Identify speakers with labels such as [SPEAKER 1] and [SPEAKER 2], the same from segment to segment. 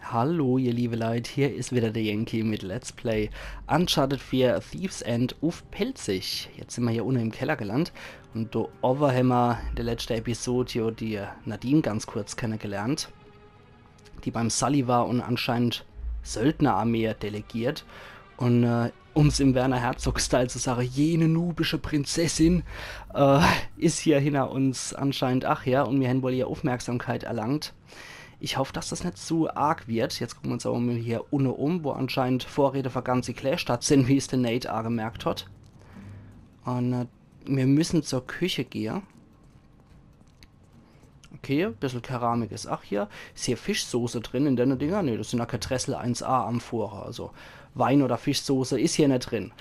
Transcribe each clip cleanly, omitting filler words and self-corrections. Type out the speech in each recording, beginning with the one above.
[SPEAKER 1] Hallo ihr liebe Leute, hier ist wieder der Yankee mit Let's Play Uncharted 4 Thieves End auf Pelzig. Jetzt sind wir hier unten im Keller gelandet und da haben wir in der letzten Episode ja die Nadine ganz kurz kennengelernt, die beim Sully war und anscheinend Söldnerarmee delegiert. Und um es im Werner Herzog-Style zu sagen, jene nubische Prinzessin ist hier hinter uns anscheinend, ach ja, und wir haben wohl ihre Aufmerksamkeit erlangt. Ich hoffe, dass das nicht zu arg wird. Jetzt gucken wir uns aber mal hier unten um, wo anscheinend Vorräte für ganze Klärstadt sind, wie es der Nate auch gemerkt hat. Und wir müssen zur Küche gehen. Okay, ein bisschen Keramik ist auch hier. Ist hier Fischsoße drin in den Dinger? Ne, das sind ja keine Dressel 1A Amphora. Also Wein oder Fischsoße ist hier nicht drin.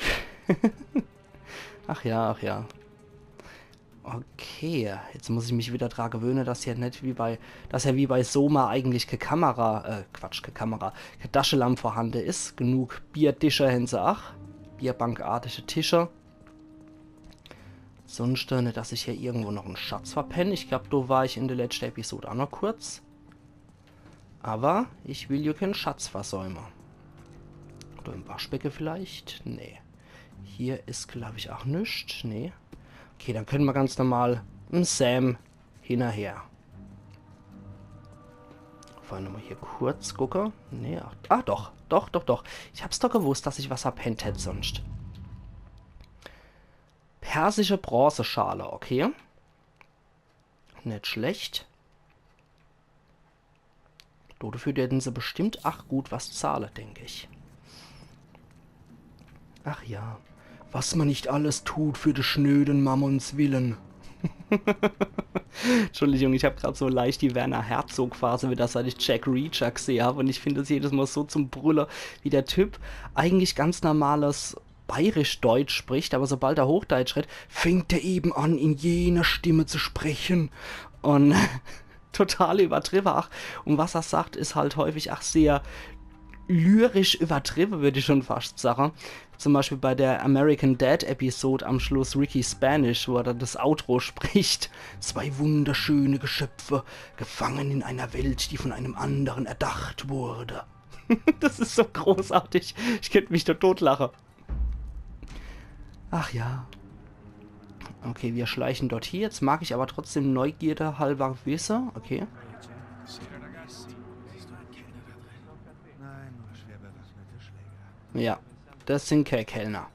[SPEAKER 1] Ach ja, ach ja. Okay, jetzt muss ich mich wieder daran gewöhnen, dass ja nicht wie bei, dass ja wie bei Soma eigentlich keine Kamera, Quatsch, keine Kamera, keine Taschenlampe vorhanden ist. Genug Biertische haben sie auch. Bierbankartige Tische. Sonst nicht, dass ich hier irgendwo noch einen Schatz verpenne. Ich glaube, da war ich in der letzten Episode auch noch kurz. Aber ich will ja keinen Schatz versäumen. Oder im Waschbecken vielleicht? Nee. Hier ist, glaube ich, auch nichts. Nee. Okay, dann können wir ganz normal einen Sam hinterher. Wollen wir mal hier kurz gucken? Nee, ach doch. Doch. Ich hab's doch gewusst, dass ich was verpennt hätte sonst. Persische Bronzeschale, okay. Nicht schlecht. Dafür hätten sie bestimmt, ach gut, was zahlen, denke ich. Ach ja. Was man nicht alles tut für des schnöden Mammons Willen. Entschuldigung, ich habe gerade so leicht die Werner Herzog-Phase wieder, seit ich Jack Reacher gesehen habe. Und ich finde es jedes Mal so zum Brüller, wie der Typ eigentlich ganz normales Bayerisch-Deutsch spricht. Aber sobald er Hochdeutsch redet, fängt er eben an, in jener Stimme zu sprechen. Und total übertrieben. Ach, und was er sagt, ist halt häufig auch sehr lyrisch übertrieben, würde ich schon fast sagen. Zum Beispiel bei der American Dad Episode am Schluss Ricky Spanish, wo er dann das Outro spricht. Zwei wunderschöne Geschöpfe, gefangen in einer Welt, die von einem anderen erdacht wurde. Das ist so großartig. Ich könnte mich da totlachen. Ach ja. Okay, wir schleichen dort hier. Jetzt mag ich aber trotzdem Neugierde halber wissen. Okay. Ja, das sind keine Kellner.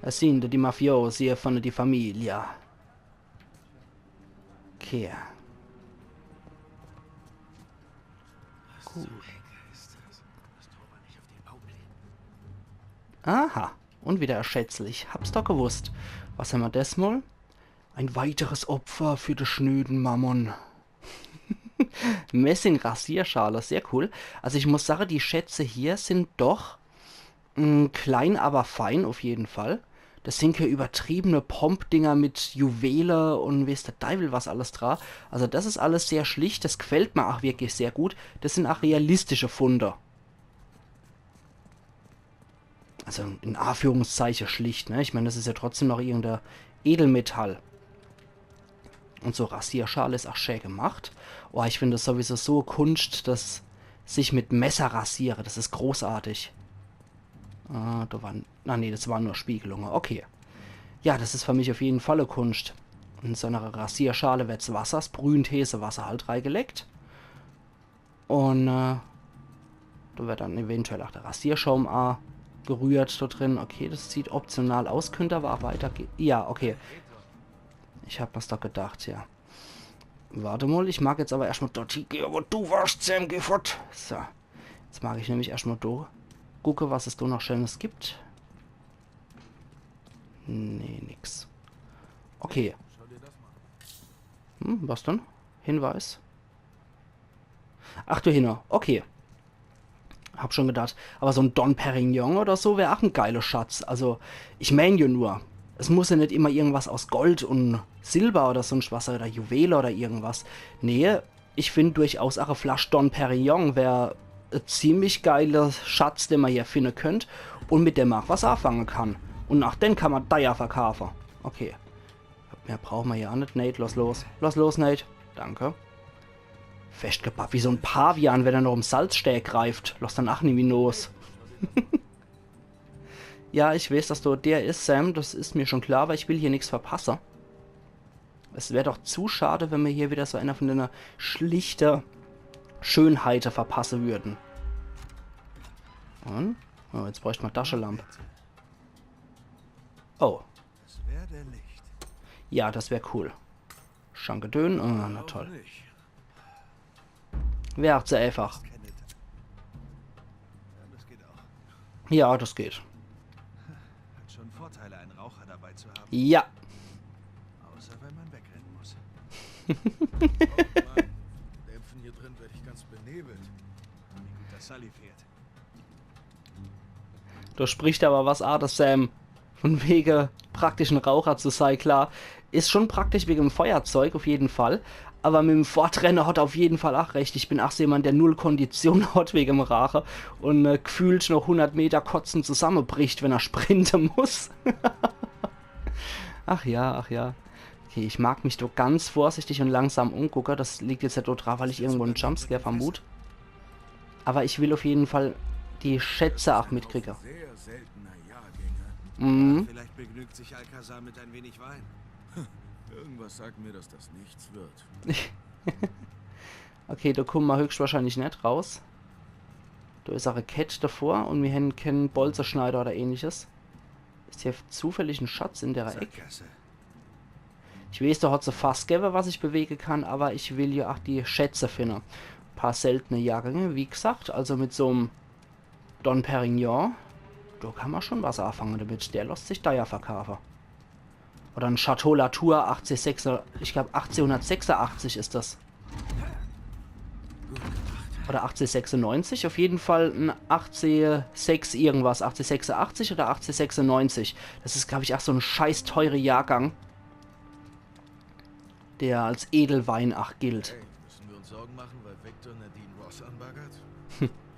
[SPEAKER 1] Das sind die Mafiosi von der Familie. Okay. Gut. Aha, und wieder erschätzlich. Hab's doch gewusst. Was haben wir das mal? Ein weiteres Opfer für den schnöden Mammon. Messing-Rasierschale, sehr cool. Also ich muss sagen, die Schätze hier sind doch klein, aber fein auf jeden Fall. Das sind hier übertriebene Pomp-Dinger mit Juwele und weiß der Teufel was alles dran. Also das ist alles sehr schlicht, das gefällt mir auch wirklich sehr gut. Das sind auch realistische Funde. Also in Anführungszeichen schlicht, ne? Ich meine, das ist ja trotzdem noch irgendein Edelmetall. Und so Rasierschale ist auch schön gemacht. Oh, ich finde das sowieso so Kunst, dass sich mit Messer rasiere. Das ist großartig. Ah, da waren... Ah, nee, das waren nur Spiegelungen. Okay. Ja, das ist für mich auf jeden Fall eine Kunst. In so einer Rasierschale wird das Wasser, das Brühenthese Wasser halt reingelegt. Und da wird dann eventuell auch der Rasierschaum gerührt da drin. Okay, das sieht optional aus. Könnte aber auch weitergehen. Ja, okay. Ich hab mir's doch gedacht, ja. Warte mal, ich mag jetzt aber erstmal dort hingehen, wo du warst, Sam, geh fort. So, jetzt mag ich nämlich erstmal da gucke, was es da noch Schönes gibt. Nee, nix. Okay. Was denn? Hinweis. Ach du Hinner, okay. Hab schon gedacht, aber so ein Dom Perignon oder so wäre auch ein geiler Schatz. Also, ich meine ja nur, es muss ja nicht immer irgendwas aus Gold und Silber oder sonst was oder Juwele oder irgendwas. Nee, ich finde durchaus auch eine Flasche Dom Perignon wäre ein ziemlich geiler Schatz, den man hier finden könnte und mit dem man auch was anfangen kann. Und nach den kann man da ja verkaufen. Okay. Mehr brauchen wir ja nicht. Nate, los los. Los los, Nate. Danke. Festgepappt, wie so ein Pavian, wenn er noch im Salzsteg greift. Lass dann auch nicht wie los. Ja, ich weiß, dass du der ist, Sam. Das ist mir schon klar, weil ich will hier nichts verpassen. Es wäre doch zu schade, wenn wir hier wieder so einer von den schlichter Schönheit verpassen würden. Und? Oh, jetzt bräuchte man Taschenlampe. Oh. Ja, das wäre cool. Schankedön. Oh, na toll. Wäre auch zu einfach. Ja, das geht.
[SPEAKER 2] Hat schon Vorteile, einen Raucher dabei zu haben.
[SPEAKER 1] Ja.
[SPEAKER 2] Außer wenn man wegrennen muss.
[SPEAKER 3] Oh Mann, Dämpfen hier drin werde ich ganz benebelt.
[SPEAKER 2] Wie gut, dass Sully fährt.
[SPEAKER 1] Da spricht aber was das Sam. Von wegen praktischen Raucher zu sein, klar. Ist schon praktisch wegen dem Feuerzeug, auf jeden Fall. Aber mit dem Fortrennen hat er auf jeden Fall auch recht. Ich bin auch so jemand, der null Kondition hat wegen dem Rache. Und gefühlt noch 100 Meter kotzen zusammenbricht, wenn er sprinten muss. Ach ja, ach ja. Okay, ich mag mich doch ganz vorsichtig und langsam umgucken. Das liegt jetzt ja dort drauf, weil ich irgendwo einen Jumpscare vermute. Aber ich will auf jeden Fall die Schätze auch mitkriegen.
[SPEAKER 3] Sehr seltener Jahrgänge.
[SPEAKER 1] Mhm.
[SPEAKER 2] Vielleicht begnügt sich Alcazar mit ein wenig Wein.
[SPEAKER 3] Irgendwas sagt mir, dass das nichts wird.
[SPEAKER 1] Okay, da kommen wir höchstwahrscheinlich nicht raus. Da ist auch eine Kette davor und wir haben keinen Bolzerschneider oder ähnliches. Ist hier zufällig ein Schatz in der Ecke?
[SPEAKER 2] Sackgasse.
[SPEAKER 1] Ich weiß, da hat es fast gegeben, was ich bewegen kann, aber ich will ja auch die Schätze finden. Ein paar seltene Jahrgänge, wie gesagt, also mit so einem Don Perignon, da kann man schon was anfangen damit. Der lässt sich da ja verkaufen. Oder ein Chateau Latour 1886, ich glaube 1886 ist das. Oder 1896, auf jeden Fall ein 1806 irgendwas, 1886 oder 1896. Das ist, glaube ich, auch so ein scheiß teure Jahrgang, der als Edelwein gilt.
[SPEAKER 3] Hey, müssen wir uns Sorgen machen, weil Vector Nadine Ross anbaggert?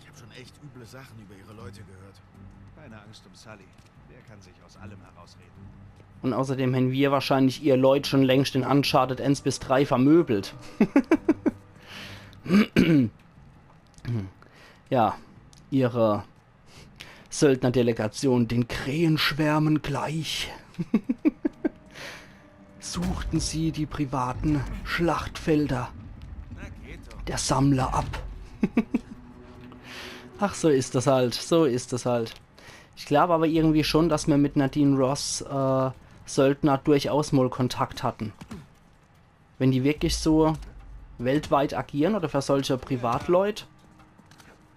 [SPEAKER 3] Ich habe schon echt üble Sachen über ihre Leute gehört.
[SPEAKER 2] Keine Angst um Sully. Der kann sich aus allem herausreden.
[SPEAKER 1] Und außerdem haben wir wahrscheinlich ihr Leute schon längst in Uncharted 1 bis 3 vermöbelt. Ja, ihre Söldnerdelegation den Krähenschwärmen gleich. Suchten sie die privaten Schlachtfelder
[SPEAKER 2] Na, geht doch.
[SPEAKER 1] der Sammler ab. Ach, so ist das halt, so ist das halt. Ich glaube aber irgendwie schon, dass wir mit Nadine Ross Söldner durchaus mal Kontakt hatten. Wenn die wirklich so weltweit agieren oder für solche Privatleute,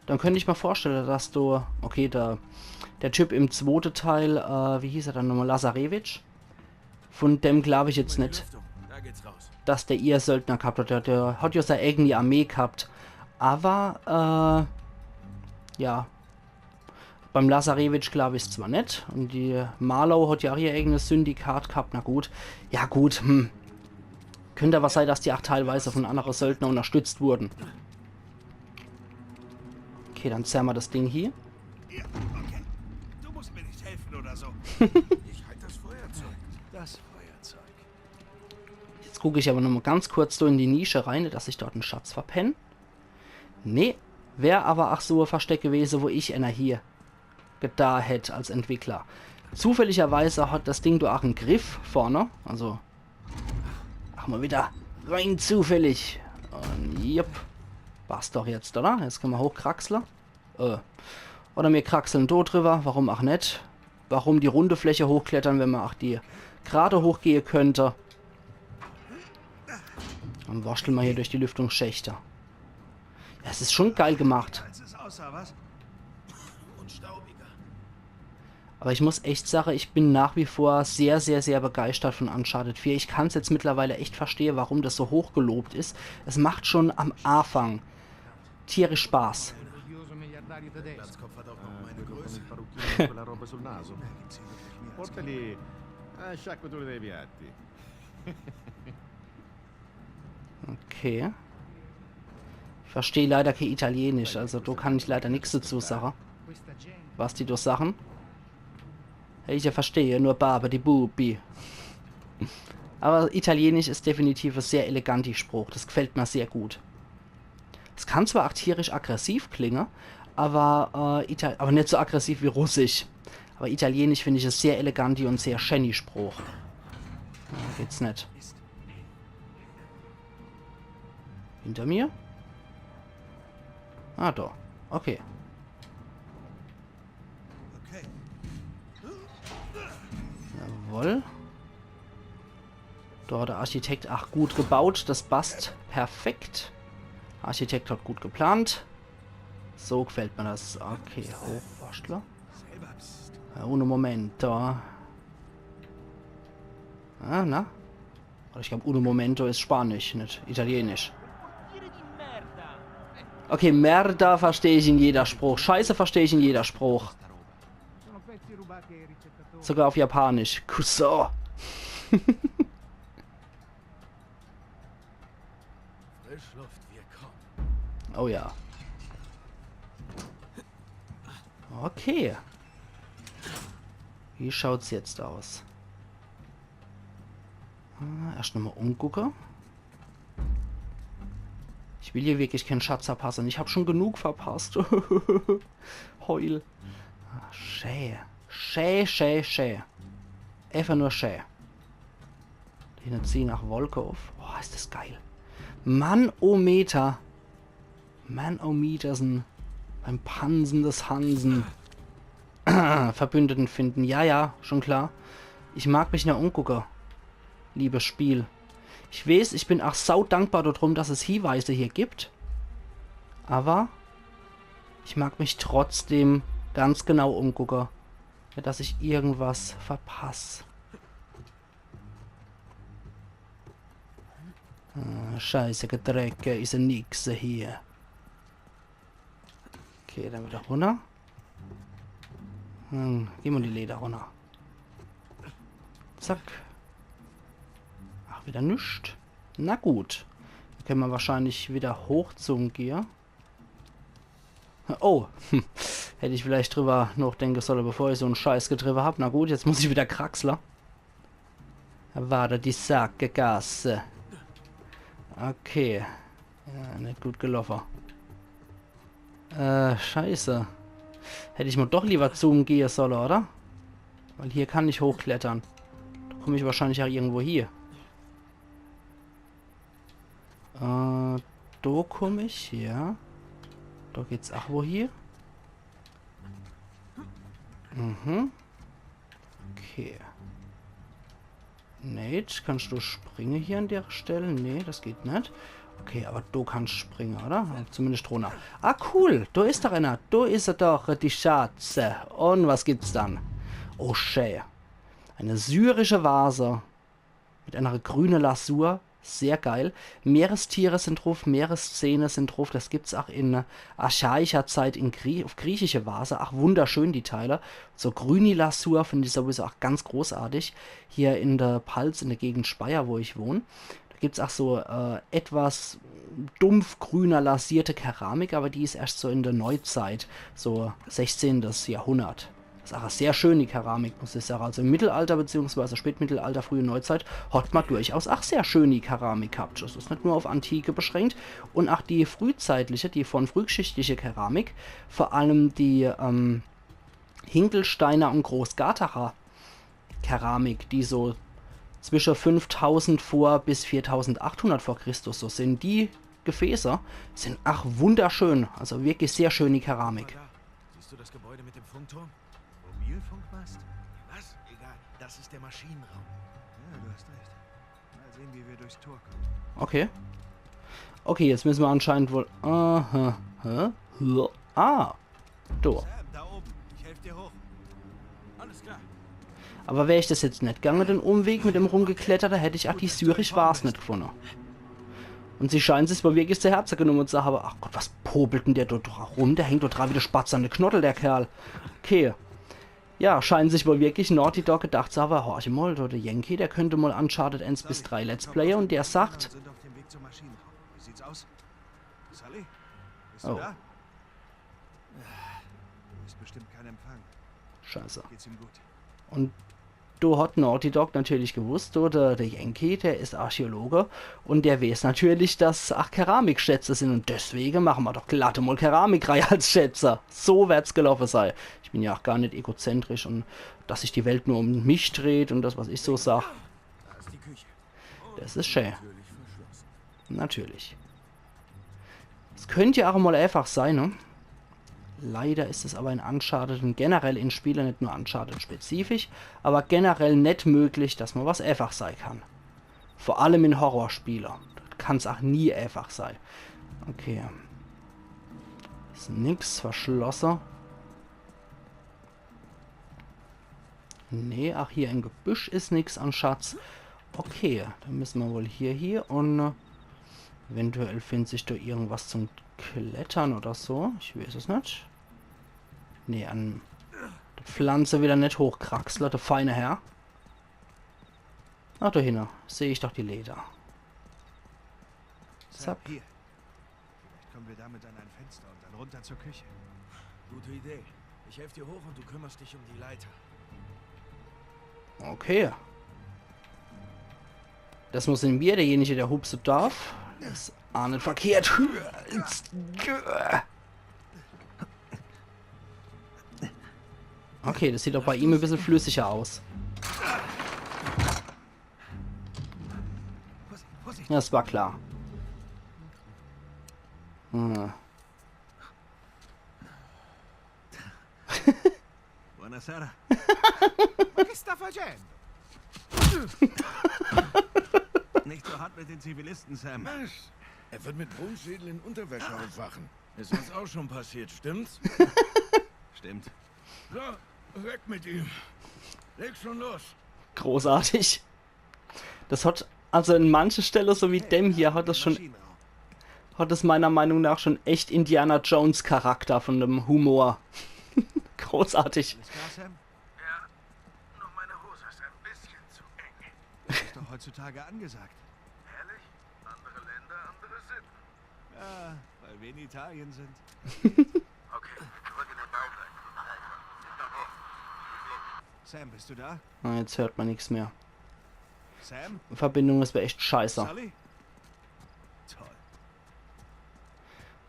[SPEAKER 1] dann könnte ich mir vorstellen, dass du... Okay, der Typ im zweiten Teil, wie hieß er dann nochmal? Lazarevich? Von dem glaube ich jetzt nicht,
[SPEAKER 3] Da geht's raus.
[SPEAKER 1] dass der ihr Söldner gehabt hat. Der hat ja seine eigene Armee gehabt. Aber, ja... Beim Lazarevich glaube ich es zwar nicht. Und die Marlow hat ja auch ihr eigenes Syndikat gehabt. Na gut. Ja gut, Könnte aber sein, dass die auch teilweise von anderen Söldnern unterstützt wurden. Okay, dann zerren wir das Ding hier.
[SPEAKER 2] Ja, okay. Du musst mir nicht helfen oder so.
[SPEAKER 3] Ich halte das Feuerzeug.
[SPEAKER 2] Das Feuerzeug.
[SPEAKER 1] Jetzt gucke ich aber noch mal ganz kurz so in die Nische rein, dass ich dort einen Schatz verpenne. Nee, wäre aber auch so ein Versteck gewesen, wo ich einer hier da hätte als Entwickler. Zufälligerweise hat das Ding da auch einen Griff vorne. Also, ach mal wieder rein zufällig. Und jupp. War's doch jetzt, oder? Jetzt können wir hochkraxeln. Oder wir kraxeln dort drüber. Warum auch nicht? Warum die runde Fläche hochklettern, wenn man auch die gerade hochgehen könnte? Dann wascheln wir hier durch die Lüftungsschächte. Ja, es ist schon geil gemacht.
[SPEAKER 2] Als es aussah, was?
[SPEAKER 3] Und staubiger.
[SPEAKER 1] Aber ich muss echt sagen, ich bin nach wie vor sehr, sehr, sehr begeistert von Uncharted 4. Ich kann es jetzt mittlerweile echt verstehen, warum das so hoch gelobt ist. Es macht schon am Anfang tierisch Spaß.
[SPEAKER 3] Platzkopf hat auch noch meine Größe.
[SPEAKER 4] Quella roba sul naso.
[SPEAKER 2] Gibt's hier wirklich mehr als
[SPEAKER 4] Portali sciacquature dei piatti.
[SPEAKER 1] Okay. Ich verstehe leider kein Italienisch, also da kann ich leider nichts dazu sagen. Was die da sagen? Ich ja verstehe, nur Barbe, die Bubi. Aber Italienisch ist definitiv ein sehr eleganter Spruch, das gefällt mir sehr gut. Es kann zwar auch tierisch aggressiv klingen, aber, aber nicht so aggressiv wie Russisch. Aber Italienisch finde ich es sehr elegant und sehr schöner Spruch. Ja, geht's nicht. Hinter mir? Ah, da. Okay. Jawohl. Da hat der Architekt auch gut gebaut. Das passt perfekt. Architekt hat gut geplant. So gefällt mir das. Okay, Hochbastler. Ja, ohne Moment, da. Ah, na? Ich glaube, uno momento ist Spanisch, nicht Italienisch. Okay, Merda verstehe ich in jeder Spruch. Scheiße verstehe ich in jeder Spruch. Sogar auf Japanisch. Kuso.
[SPEAKER 3] Frischluft, wir kommen.
[SPEAKER 1] Oh ja. Okay. Wie schaut's jetzt aus? Erst nochmal umgucken. Ich will hier wirklich keinen Schatz verpassen. Ich habe schon genug verpasst. Heul. Schä. Schä. Einfach nur schä. Den ziehen nach Wolkow. Oh, ist das geil. Manometer. Manometersen. Beim Pansen des Hansen. Verbündeten finden. Ja, ja, schon klar. Ich mag mich nur umgucken. Liebes Spiel. Ich weiß, ich bin auch sau dankbar darum, dass es Hinweise hier gibt. Aber ich mag mich trotzdem ganz genau umgucken, dass ich irgendwas verpasse. Scheiße, Gedrecke, ist ja nix hier. Okay, dann wieder runter. Gehen wir die Leder runter. Zack. Ach, wieder nichts. Na gut. Dann können wir wahrscheinlich wieder hoch zum Gear. Oh, hätte ich vielleicht drüber noch denken sollen, bevor ich so einen Scheiß getrieben habe. Na gut, jetzt muss ich wieder kraxeln. Da war da die Sackgasse. Okay. Ja, nicht gut gelaufen. Scheiße. Hätte ich mal doch lieber zum Gear sollen, oder? Weil hier kann ich hochklettern. Da komme ich wahrscheinlich auch irgendwo hier. Da komme ich, ja. Da geht's auch wo hier. Mhm. Okay. Nate, kannst du springen hier an der Stelle? Nee, das geht nicht. Okay, aber du kannst springen, oder? Zumindest runter. Ah, cool. Da ist doch einer. Da ist er doch, die Schatze. Und was gibt's dann? Oh, schön. Eine syrische Vase mit einer grünen Lasur. Sehr geil. Meerestiere sind drauf, Meeresszene sind drauf. Das gibt's auch in archaischer Zeit auf griechische Vase. Ach, wunderschön die Teile. So grüne Lasur finde ich sowieso auch ganz großartig. Hier in der Palz, in der Gegend Speyer, wo ich wohne. Da gibt's auch so etwas dumpfgrüner lasierte Keramik, aber die ist erst so in der Neuzeit, so 16. Jahrhundert. Das ist auch sehr schön, die Keramik, muss ich sagen. Also im Mittelalter bzw. Spätmittelalter, frühe Neuzeit hat man durchaus auch sehr schön die Keramik gehabt. Das ist nicht nur auf Antike beschränkt. Und auch die frühzeitliche, die von frühgeschichtliche Keramik, vor allem die Hinkelsteiner und Großgartacher Keramik, die so zwischen 5000 vor bis 4800 vor Christus so sind, die Gefäße sind ach wunderschön. Also wirklich sehr schön die Keramik.
[SPEAKER 3] Siehst du das Gebäude mit dem Funkturm?
[SPEAKER 2] Mobilfunkmast?
[SPEAKER 3] Was? Egal, das ist der Maschinenraum.
[SPEAKER 2] Ja, du hast recht. Mal sehen, wie wir durchs Tor kommen.
[SPEAKER 1] Okay. Okay, jetzt müssen wir anscheinend wohl... Aha. Ah. Da.
[SPEAKER 2] Sam, da oben. Ich helfe dir hoch.
[SPEAKER 3] Alles klar.
[SPEAKER 1] Aber wäre ich das jetzt nicht gegangen, den Umweg mit dem rumgeklettert, da hätte ich auch die Syrisch Vase nicht gefunden. Und sie scheinen sich mal wirklich zu Herzen genommen und sagen, aber ach Gott, was popelt denn der dort rum? Der hängt dort dran wie der Spatz an der Knottel, der Kerl. Okay. Ja, scheinen sich wohl wirklich Naughty Dog gedacht zu haben, horch mal, der Yankee, der könnte mal Uncharted 1 bis 3 Let's Player und der sagt...
[SPEAKER 2] Wir sind auf dem Weg zum Maschinenraum. Wie sieht's aus? Sully? Bist
[SPEAKER 1] Oh.
[SPEAKER 2] du da? Du ist bestimmt kein Empfang.
[SPEAKER 1] Scheiße.
[SPEAKER 2] Geht's ihm gut?
[SPEAKER 1] Und du hat Naughty Dog natürlich gewusst, du, der Yankee, der ist Archäologe und der weiß natürlich, dass Keramikschätze sind und deswegen machen wir doch glatte mal Keramikreihe als Schätzer. So wird's gelaufen sein. Ich bin ja auch gar nicht egozentrisch und dass sich die Welt nur um mich dreht und das, was ich so sag,
[SPEAKER 3] Da ist die Küche.
[SPEAKER 1] das ist schön.
[SPEAKER 3] Natürlich verschlossen.
[SPEAKER 1] Natürlich. Es könnte ja auch mal einfach sein, ne? Leider ist es aber in Uncharted und generell in Spielen, nicht nur Uncharted spezifisch, aber generell nicht möglich, dass man was einfach sein kann. Vor allem in Horrorspielen. Kann es auch nie einfach sein. Okay. Ist nix verschlossen. Nee, ach hier im Gebüsch ist nichts an Schatz. Okay, dann müssen wir wohl hier und eventuell findet sich da irgendwas zum Klettern oder so. Ich weiß es nicht. Nee, an der Pflanze wieder nicht hochkraxeln, der feine Herr. Ach, da hinten sehe ich doch die Leder.
[SPEAKER 2] Sam,
[SPEAKER 1] Zack.
[SPEAKER 2] hier. Vielleicht kommen wir damit an ein Fenster und dann runter zur Küche.
[SPEAKER 3] Gute Idee. Ich helfe dir hoch und du kümmerst dich um die Leiter.
[SPEAKER 1] Okay. Das muss in mir, derjenige, der hupsen darf. Das ist auch nicht verkehrt. Okay, das sieht doch bei ihm ein bisschen flüssiger aus.
[SPEAKER 2] Vorsicht!
[SPEAKER 1] Ja, das war klar. Hm.
[SPEAKER 2] Buonasera.
[SPEAKER 3] Che sta facendo?
[SPEAKER 2] Nicht so hart mit den Zivilisten, Sam.
[SPEAKER 3] Was? Er wird mit Brunnenschädel in Unterwäsche aufwachen. Ist uns auch schon passiert, stimmt's?
[SPEAKER 2] Stimmt.
[SPEAKER 3] So, weg mit ihm. Leg schon los.
[SPEAKER 1] Großartig. Das hat, also in manchen Stellen, so wie dem hier, hat das schon,
[SPEAKER 2] Maschinenraum.
[SPEAKER 1] hat es meiner Meinung nach schon echt Indiana Jones Charakter von dem Humor. Großartig.
[SPEAKER 2] Alles klar, Sam?
[SPEAKER 3] Ja, nur meine Hose ist ein bisschen zu eng.
[SPEAKER 2] Das ist doch heutzutage angesagt.
[SPEAKER 3] Ehrlich? Andere Länder, andere Sitten.
[SPEAKER 2] Ja, weil wir in Italien sind.
[SPEAKER 3] Okay, zurück in den Bauwerk.
[SPEAKER 2] Sam, bist du da?
[SPEAKER 1] Ah, jetzt hört man nichts mehr.
[SPEAKER 2] Sam?
[SPEAKER 1] Verbindung ist echt scheiße.
[SPEAKER 2] Sully? Toll.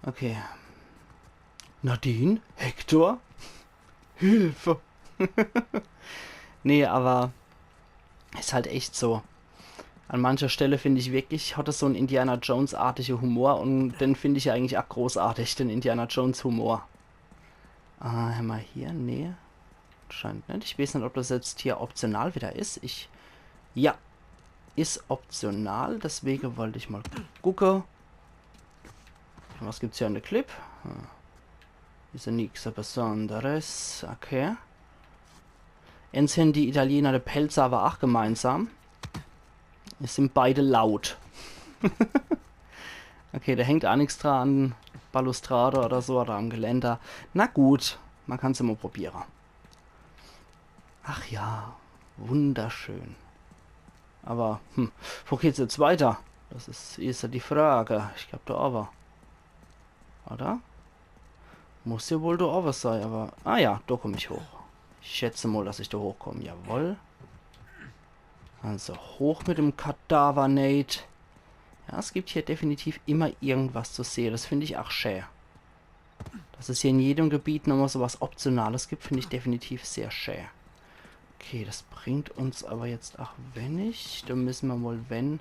[SPEAKER 1] Okay. Nadine? Hector? Hilfe! Nee, aber ist halt echt so. An mancher Stelle finde ich wirklich, hat es so einen Indiana Jones-artigen Humor und den finde ich ja eigentlich auch großartig, den Indiana Jones-Humor. Haben wir hier? Nee. Scheint nicht. Ich weiß nicht, ob das jetzt hier optional wieder ist. Ja. Ist optional, deswegen wollte ich mal gucken. Was gibt's hier in der Clip? Ist ja nichts Besonderes. Okay. Ens haben die Italiener der Pelzer aber auch gemeinsam. Es sind beide laut. Okay, da hängt auch nichts dran an Balustrade oder so oder am Geländer. Na gut, man kann es immer probieren. Ach ja, wunderschön. Aber, wo geht's jetzt weiter? Das ist ja die Frage. Ich glaube, da aber. Oder? Muss ja wohl da aber sein, aber... Ah ja, da komme ich hoch. Ich schätze mal, dass ich da hochkomme. Jawohl. Also hoch mit dem Kadaver-Nate. Ja, es gibt hier definitiv immer irgendwas zu sehen. Das finde ich auch schön. Dass es hier in jedem Gebiet nochmal so was Optionales gibt, finde ich definitiv sehr schön. Okay, das bringt uns aber jetzt auch wenig. Da müssen wir wohl, wenn,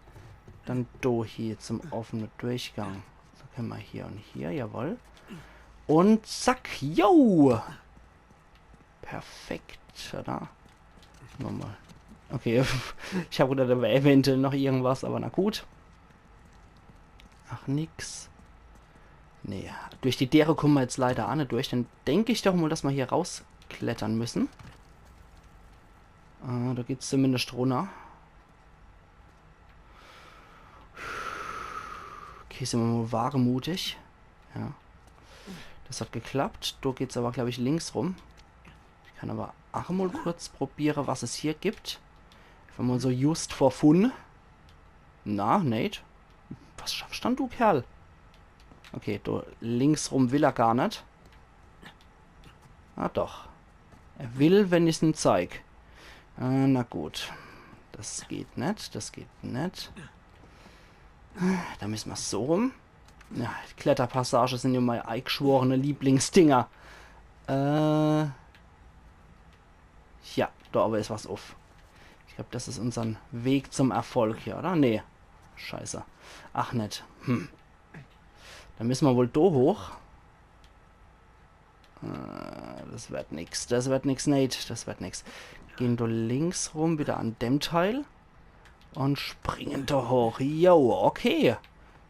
[SPEAKER 1] dann do hier zum offenen Durchgang. So können wir hier und hier, jawohl. Und zack, yo! Perfekt, oder? Nochmal. Okay, ich habe gedacht, da wäre eventuell noch irgendwas, aber na gut. Ach, nix. Nee, durch die Dere kommen wir jetzt leider auch nicht durch. Dann denke ich doch mal, dass wir hier rausklettern müssen. Da geht's zumindest runter. Okay, sind wir mal wagemutig. Ja. Das hat geklappt. Da geht's aber, glaube ich, links rum. Ich kann aber auch mal kurz probieren, was es hier gibt. Wenn man so just for fun. Na, Nate? Was schaffst dann du, Kerl? Okay, da links rum will er gar nicht. Ah, doch. Er will, wenn ich es ihm zeig. Na gut. Das geht nicht, das geht nicht. Da müssen wir so rum. Ja, Kletterpassage sind ja meine eingeschworene Lieblingsdinger. Ja, da aber ist was auf. Ich glaube, das ist unser Weg zum Erfolg hier, oder? Nee. Scheiße. Ach, nicht. Dann müssen wir wohl da hoch. Das wird nix. Das wird nix, Nate. Das wird nix. Gehen da links rum, wieder an dem Teil. Und springen da hoch. Jo, okay.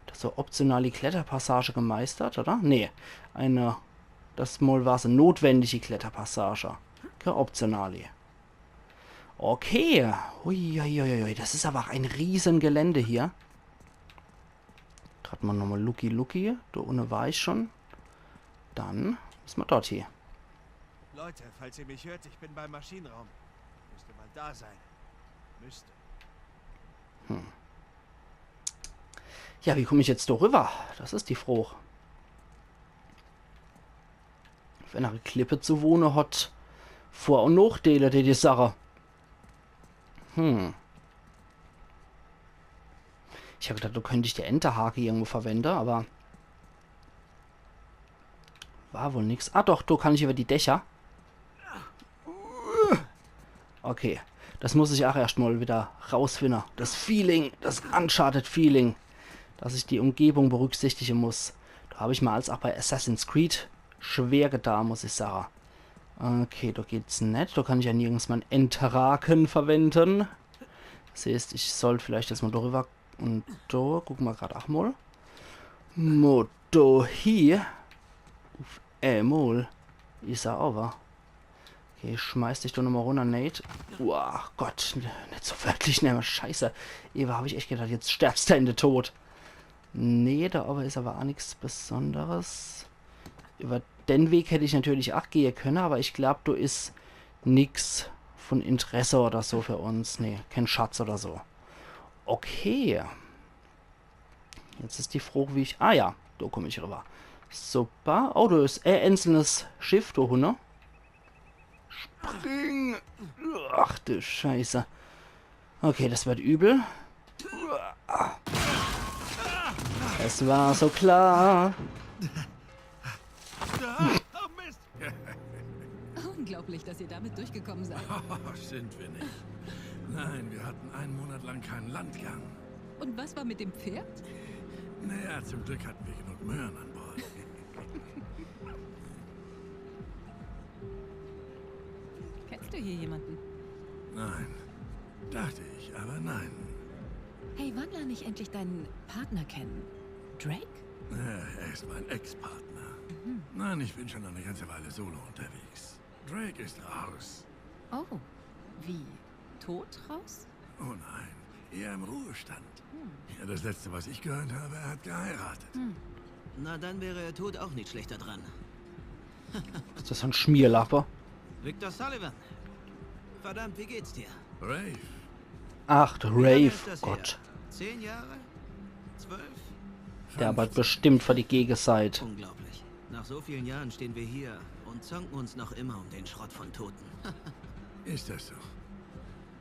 [SPEAKER 1] Das ist so optional die Kletterpassage gemeistert, oder? Nee. Das mal war eine notwendige Kletterpassage. Keine optionale. Okay. Uiuiuiui. Das ist aber ein riesen Gelände hier. Gerade mal nochmal Lucky. Da unten war ich schon. Dann müssen wir dort hier.
[SPEAKER 2] Leute, falls ihr mich hört, ich bin beim Maschinenraum. Müsste mal da sein. Müsste.
[SPEAKER 1] Ja, wie komme ich jetzt da rüber? Das ist die Frage. Wenn eine Klippe zu wohnen hat, Vor- und Nachteile, die Sache. Ich habe gedacht, da könnte ich die Enterhake irgendwo verwenden, aber war wohl nichts. Ah doch, da kann ich über die Dächer. Okay, das muss ich auch erstmal wieder rausfinden. Das Feeling, das Uncharted-Feeling, dass ich die Umgebung berücksichtigen muss. Da habe ich mal als auch bei Assassin's Creed schwer getan, muss ich sagen. Okay, da geht's nicht. Da kann ich ja nirgends meinen Enterhaken verwenden. Das heißt, ich sollte vielleicht jetzt mal darüber und da. Gucken wir gerade auch mal. Moto hier. Auf einmal ist er over. Okay, schmeiß dich doch nochmal runter, Nate. Ach Gott, nicht so wörtlich nehmen. Scheiße. Eva, habe ich echt gedacht, jetzt sterbst du in der Tod. Nee, da aber ist aber auch nichts Besonderes. Über den Weg hätte ich natürlich auch gehen können, aber ich glaube, da ist nichts von Interesse oder so für uns. Nee, kein Schatz oder so. Okay. Jetzt ist die Frage, wie ich... Ah ja, da komme ich rüber. Super. Oh, da ist ein einzelnes Schiff, da Hunde. Spring! Ach du Scheiße. Okay, das wird übel. Es war so klar.
[SPEAKER 2] Oh Mist!
[SPEAKER 5] Unglaublich, dass ihr damit durchgekommen seid.
[SPEAKER 3] Oh, sind wir nicht. Nein, wir hatten einen Monat lang keinen Landgang.
[SPEAKER 5] Und was war mit dem Pferd?
[SPEAKER 3] Naja, zum Glück hatten wir genug Möhren an Bord.
[SPEAKER 5] Kennst du hier jemanden?
[SPEAKER 3] Nein. Dachte ich, aber nein.
[SPEAKER 5] Hey, wann lerne ich endlich deinen Partner kennen? Drake?
[SPEAKER 3] Ja, er ist mein Ex-Partner. Nein, ich bin schon eine ganze Weile solo unterwegs. Drake ist raus.
[SPEAKER 5] Oh, wie? Tot raus?
[SPEAKER 3] Oh nein, eher im Ruhestand. Ja, das letzte, was ich gehört habe, er hat geheiratet.
[SPEAKER 6] Na, dann wäre er tot auch nicht schlechter dran.
[SPEAKER 1] Ist das ein Schmierlapper?
[SPEAKER 6] Victor Sullivan. Verdammt, wie geht's dir?
[SPEAKER 3] Rave.
[SPEAKER 1] Ach, der
[SPEAKER 6] Wie lange
[SPEAKER 1] Rave.
[SPEAKER 6] ist das
[SPEAKER 1] Gott.
[SPEAKER 6] her? 10 Jahre? 12?
[SPEAKER 1] Der arbeitet bestimmt für die Gegenseite.
[SPEAKER 6] Unglaublich. Nach so vielen Jahren stehen wir hier und zanken uns noch immer um den Schrott von Toten.
[SPEAKER 3] Ist das so?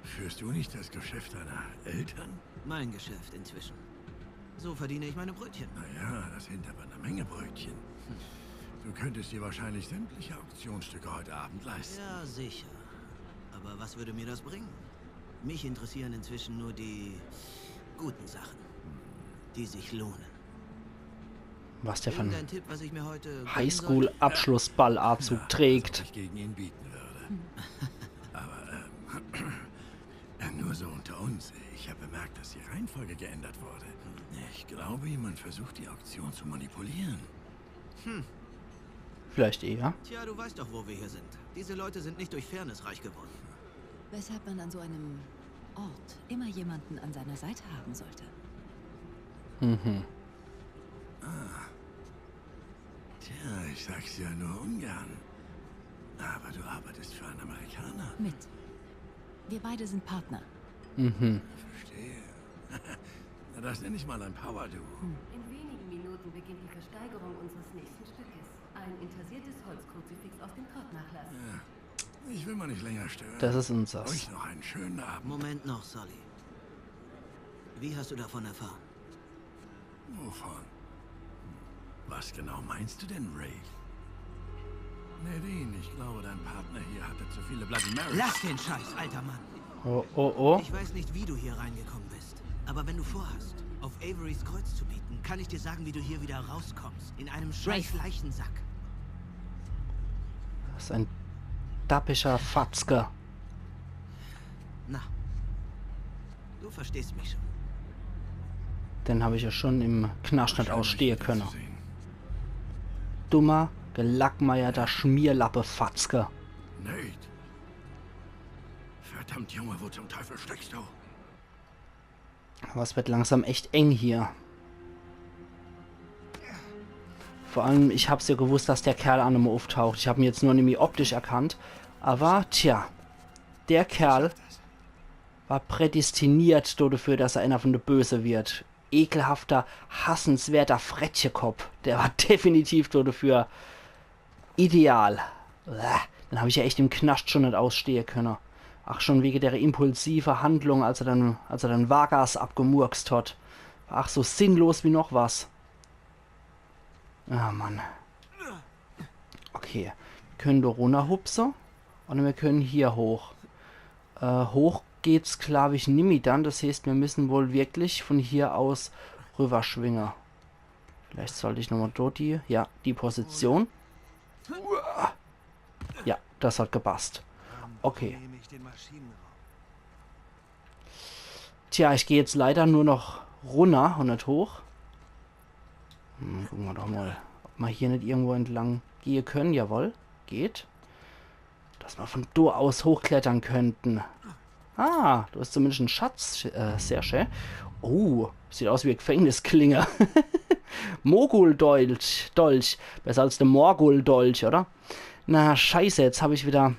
[SPEAKER 3] Führst du nicht das Geschäft deiner Eltern?
[SPEAKER 6] Mein Geschäft inzwischen. So verdiene ich meine Brötchen.
[SPEAKER 3] Naja, das sind aber eine Menge Brötchen. Du könntest dir wahrscheinlich sämtliche Auktionsstücke heute Abend leisten.
[SPEAKER 6] Ja, sicher. Aber was würde mir das bringen? Mich interessieren inzwischen nur die guten Sachen, die sich lohnen.
[SPEAKER 1] Was der von
[SPEAKER 6] Irgendein Tipp, was ich mir heute gönnen sollte?
[SPEAKER 1] Highschool-Abschlussballanzug
[SPEAKER 3] Was
[SPEAKER 1] trägt.
[SPEAKER 3] ich gegen ihn bieten würde. Aber nur so unter uns. Ich habe bemerkt, dass die Reihenfolge geändert wurde. Ich glaube, jemand versucht, die Auktion zu manipulieren.
[SPEAKER 1] Vielleicht eher.
[SPEAKER 6] Tja, du weißt doch, wo wir hier sind. Diese Leute sind nicht durch Fairness reich geworden.
[SPEAKER 5] Weshalb man an so einem Ort immer jemanden an seiner Seite haben sollte.
[SPEAKER 3] Tja, ich sag's ja nur ungern. Aber du arbeitest für einen Amerikaner.
[SPEAKER 5] Mit. Wir beide sind Partner.
[SPEAKER 3] Verstehe. Na, das nenne ich mal ein Power-Duo.
[SPEAKER 7] In wenigen Minuten beginnt die Versteigerung unseres nächsten Stückes. Ein intarsiertes Holzkruzifix aus dem Krautnachlass.
[SPEAKER 3] Ich will mal nicht länger stören.
[SPEAKER 1] Das ist unseres.
[SPEAKER 3] Euch noch einen schönen Abend.
[SPEAKER 6] Moment noch, Sully. Wie hast du davon erfahren?
[SPEAKER 3] Wovon? Was genau meinst du denn, Ray? Nadine, ich glaube, dein Partner hier hatte zu viele Bloody Marys.
[SPEAKER 6] Lass den Scheiß, alter Mann!
[SPEAKER 1] Oh, oh, oh.
[SPEAKER 6] Ich weiß nicht, wie du hier reingekommen bist. Aber wenn du vorhast, auf Averys Kreuz zu bieten, kann ich dir sagen, wie du hier wieder rauskommst. In einem scheiß Leichensack.
[SPEAKER 1] Das ist ein dappischer Fatzke.
[SPEAKER 6] Na, du verstehst mich schon.
[SPEAKER 1] Den habe ich ja schon im Knastschnitt
[SPEAKER 3] Schön,
[SPEAKER 1] ausstehen
[SPEAKER 3] dich
[SPEAKER 1] können.
[SPEAKER 3] wiederzusehen.
[SPEAKER 1] Dummer, gelackmeierter Schmierlappe Fatzke.
[SPEAKER 3] Nate. Verdammt, Junge, wo zum Teufel steckst du?
[SPEAKER 1] Aber es wird langsam echt eng hier. Vor allem, ich habe es ja gewusst, dass der Kerl an einem auftaucht. Ich habe ihn jetzt nur nämlich optisch erkannt. Aber, tja, der Kerl war prädestiniert dafür, dass er einer von der Böse wird. Ekelhafter, hassenswerter Frettchekopf. Der war definitiv dafür ideal. Dann habe ich ja echt im Knast schon nicht ausstehen können. Ach, schon wegen der impulsive Handlung, als er dann Vargas abgemurkst hat. Ach, so sinnlos wie noch was. Ah, Mann. Okay. Wir können da runterhupsen. Und wir können hier hoch. Hoch geht's, glaube ich, nimmer dann. Das heißt, wir müssen wohl wirklich von hier aus rüberschwingen. Vielleicht sollte ich nochmal dort die Position. Ja, das hat gepasst. Okay.
[SPEAKER 2] Nehme ich den Maschinenraum.
[SPEAKER 1] Tja, ich gehe jetzt leider nur noch runter und nicht hoch. Gucken wir doch mal, ob wir hier nicht irgendwo entlang gehen können. Jawohl, geht. Dass wir von da aus hochklettern könnten. Ah, du hast zumindest einen Schatz. Sehr schön. Oh, sieht aus wie ein Gefängnisklinge. Mogul-Dolch. Besser als der Morgul-Dolch, oder? Na, scheiße, jetzt habe ich wieder...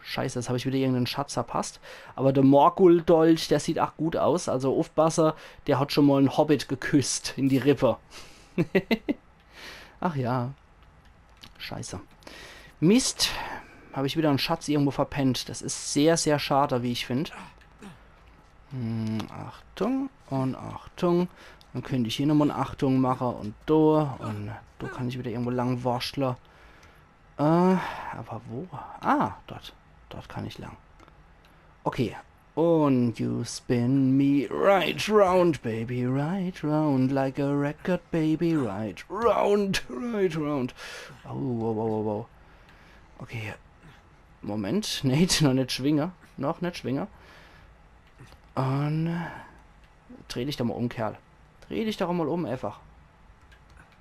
[SPEAKER 1] Scheiße, jetzt habe ich wieder irgendeinen Schatz verpasst. Aber der Morgul-Dolch, der sieht auch gut aus. Also Aufpasser, der hat schon mal einen Hobbit geküsst in die Rippe. Ach ja. Scheiße. Mist. Habe ich wieder einen Schatz irgendwo verpennt. Das ist sehr, sehr schade, wie ich finde. Achtung und Achtung. Dann könnte ich hier nochmal eine Achtung machen und da. Und da kann ich wieder irgendwo lang wurschteln. Aber wo? Ah, dort. Dort kann ich lang. Okay. Und you spin me right round, baby, right round, like a record, baby, right round, right round. Oh, wow, wow, wow. Okay. Moment. Nate, noch nicht schwingen. Noch nicht schwingen. Und dreh dich doch mal um, Kerl. Dreh dich doch mal um, einfach.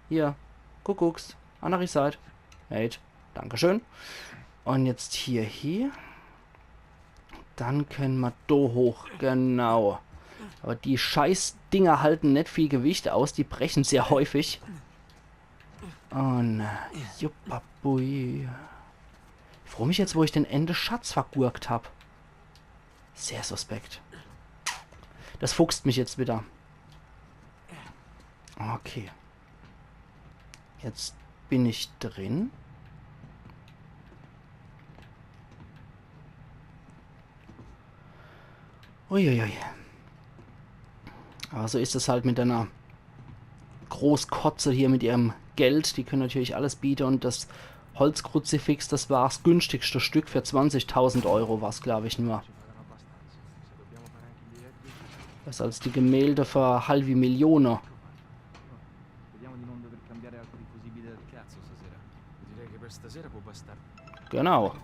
[SPEAKER 1] Hier. Guckst. Andere Seite. Nate. Dankeschön. Und jetzt hier. Dann können wir da hoch. Genau. Aber die scheiß Dinger halten nicht viel Gewicht aus. Die brechen sehr häufig. Und juppabui. Ich freue mich jetzt, wo ich den Ende Schatz vergurkt habe. Sehr suspekt. Das fuchst mich jetzt wieder. Okay. Jetzt bin ich drin. Uiuiui. Aber so ist es halt mit einer Großkotze hier mit ihrem Geld. Die können natürlich alles bieten und das Holzkruzifix, das war das günstigste Stück für 20.000 Euro, war es, glaube ich, nur. Besser als die Gemälde für halbe Millionen. Genau.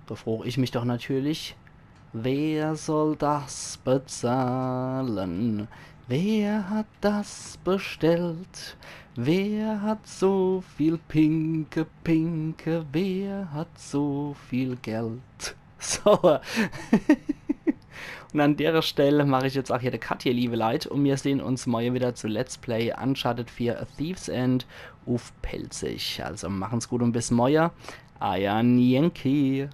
[SPEAKER 1] Da frage ich mich doch natürlich, wer soll das bezahlen? Wer hat das bestellt? Wer hat so viel Pinke? Wer hat so viel Geld? So. Und an der Stelle mache ich jetzt auch hier den Cut hier, liebe Leute. Und wir sehen uns morgen wieder zu Let's Play Uncharted 4 A Thief's End auf Pelzig. Also machen's gut und bis morgen. Euer Yankee.